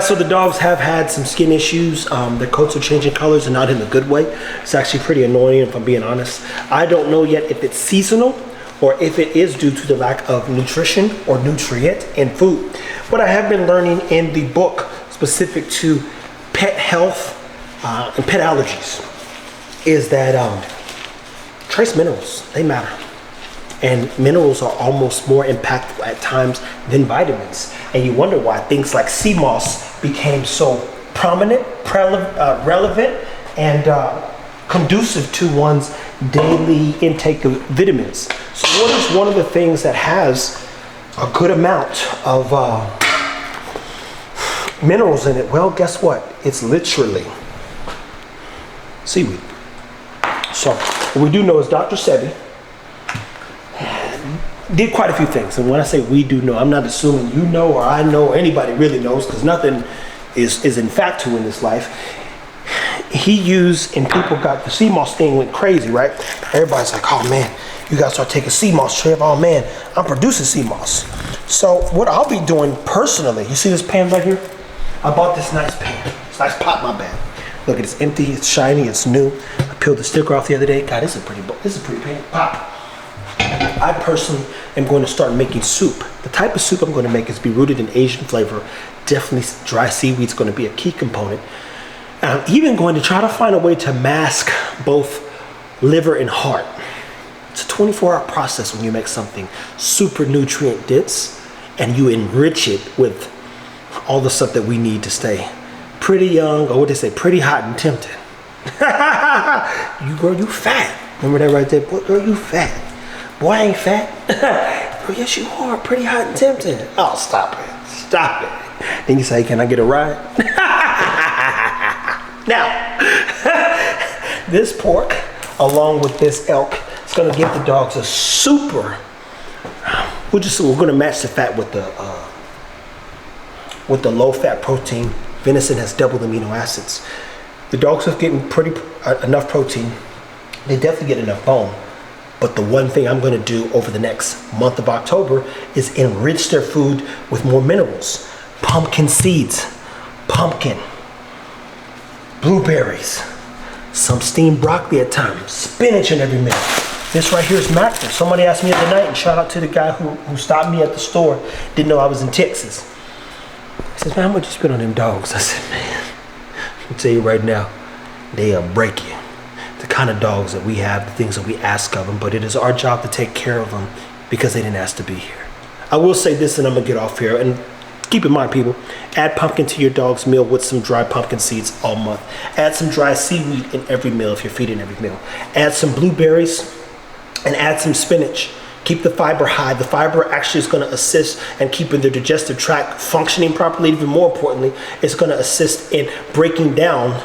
So the dogs have had some skin issues. Their coats are changing colors and not in a good way. It's actually pretty annoying, if I'm being honest. I don't know yet if it's seasonal or if it is due to the lack of nutrition or nutrient in food. What I have been learning in the book specific to pet health and pet allergies is that trace minerals, they matter. And minerals are almost more impactful at times than vitamins. And you wonder why things like sea moss became so prominent, relevant, and conducive to one's daily intake of vitamins. So what is one of the things that has a good amount of minerals in it? Well, guess what? It's literally seaweed. So what we do know is Dr. Sebi did quite a few things. And when I say we do know, I'm not assuming you know or I know or anybody really knows, because nothing is in fact true in this life. He used, and people got the sea moss thing went crazy, right? Everybody's like, oh man, you gotta start taking sea moss, Trev. Oh man, I'm producing sea moss. So what I'll be doing personally, you see this pan right here? I bought this nice pan. It's a nice pot, my bad. Look, it's empty, it's shiny, it's new. I peeled the sticker off the other day. God, this is a pretty pan. Pop. I personally am going to start making soup. The type of soup I'm going to make is be rooted in Asian flavor. Definitely dry seaweed is going to be a key component. And I'm even going to try to find a way to mask both liver and heart. It's a 24-hour process when you make something super nutrient dense and you enrich it with all the stuff that we need to stay pretty young, or what they say, pretty hot and tempting. Girl, you fat. Remember that right there? Boy, girl, you fat. Boy, I ain't fat. Girl, yes, you are. Pretty hot and tempting. Oh, stop it. Stop it. Then you say, can I get a ride? Now, this pork, along with this elk, is going to give the dogs a super, we're going to match the fat with the low-fat protein. Venison has doubled amino acids. The dogs are getting enough protein. They definitely get enough bone. But the one thing I'm going to do over the next month of October is enrich their food with more minerals. Pumpkin seeds, pumpkin, blueberries, some steamed broccoli at times, spinach in every meal. This right here is mackerel. Somebody asked me the other night, and shout out to the guy who stopped me at the store, didn't know I was in Texas. He says, man, how much you spend on them dogs? I said, man, I'll tell you right now, they'll break you. The kind of dogs that we have, the things that we ask of them, but it is our job to take care of them because they didn't ask to be here. I will say this, and I'm gonna get off here, and keep in mind, people, add pumpkin to your dog's meal with some dry pumpkin seeds all month. Add some dry seaweed in every meal if you're feeding every meal. Add some blueberries and add some spinach. Keep the fiber high. The fiber actually is going to assist in keeping the digestive tract functioning properly. Even more importantly, it's going to assist in breaking down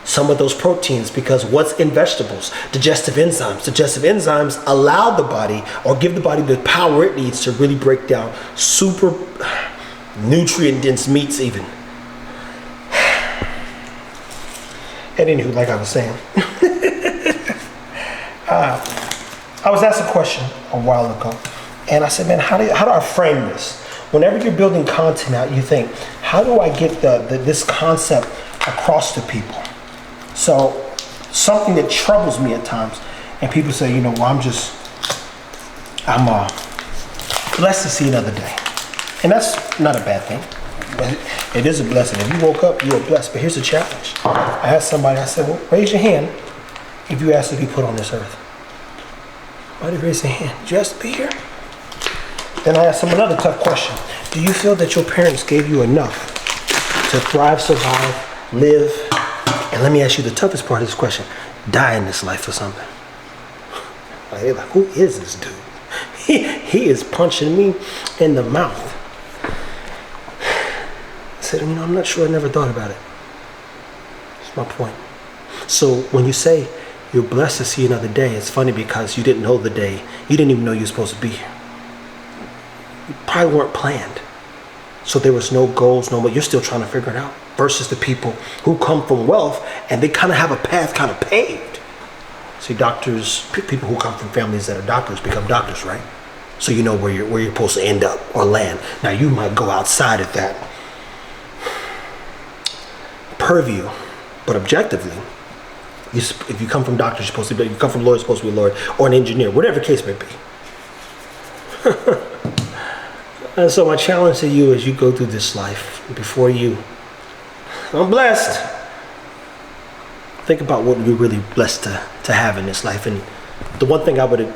some of those proteins, because what's in vegetables? Digestive enzymes. Digestive enzymes allow the body, or give the body the power it needs to really break down super nutrient dense meats even. And anywho, like I was saying, I was asked a question a while ago, and I said, man, how do I frame this? Whenever you're building content out, you think, how do I get this concept across to people? So something that troubles me at times, and people say, you know, well, I'm blessed to see another day. And that's not a bad thing. But it is a blessing. If you woke up, you were blessed. But here's a challenge. I asked somebody, I said, well, raise your hand if you asked to be put on this earth. Somebody raise their hand. Did you ask to be here? Then I asked them another tough question. Do you feel that your parents gave you enough to thrive, survive, live, and let me ask you the toughest part of this question, die in this life for something? They're like, who is this dude? He is punching me in the mouth. I said, you know, I'm not sure. I never thought about it. That's my point. So when you say you're blessed to see another day, it's funny because you didn't know the day. You didn't even know you were supposed to be here. You probably weren't planned. So there was no goals, no, but you're still trying to figure it out. Versus the people who come from wealth and they kind of have a path kind of paved. See, doctors, people who come from families that are doctors become doctors, right? So you know where you're supposed to end up or land. Now you might go outside of that. purview, but objectively, if you come from doctors, you're supposed to be, you come from lawyers, you're supposed to be a lawyer, or an engineer, whatever the case may be. And so my challenge to you as you go through this life, before you, I'm blessed. Think about what you're really blessed to have in this life. And the one thing I would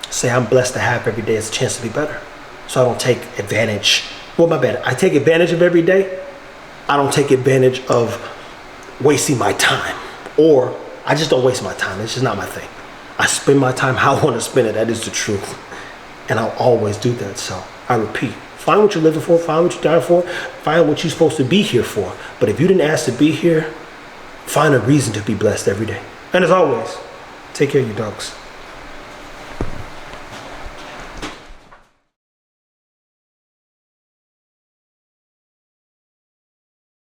say I'm blessed to have every day is a chance to be better. So I don't take advantage, well, my bad, I take advantage of every day. I don't take advantage of wasting my time, or I just don't waste my time. It's just not my thing. I spend my time how I want to spend it. That is the truth. And I'll always do that. So I repeat, find what you're living for, find what you're dying for, find what you're supposed to be here for. But if you didn't ask to be here, find a reason to be blessed every day. And as always, take care of your dogs.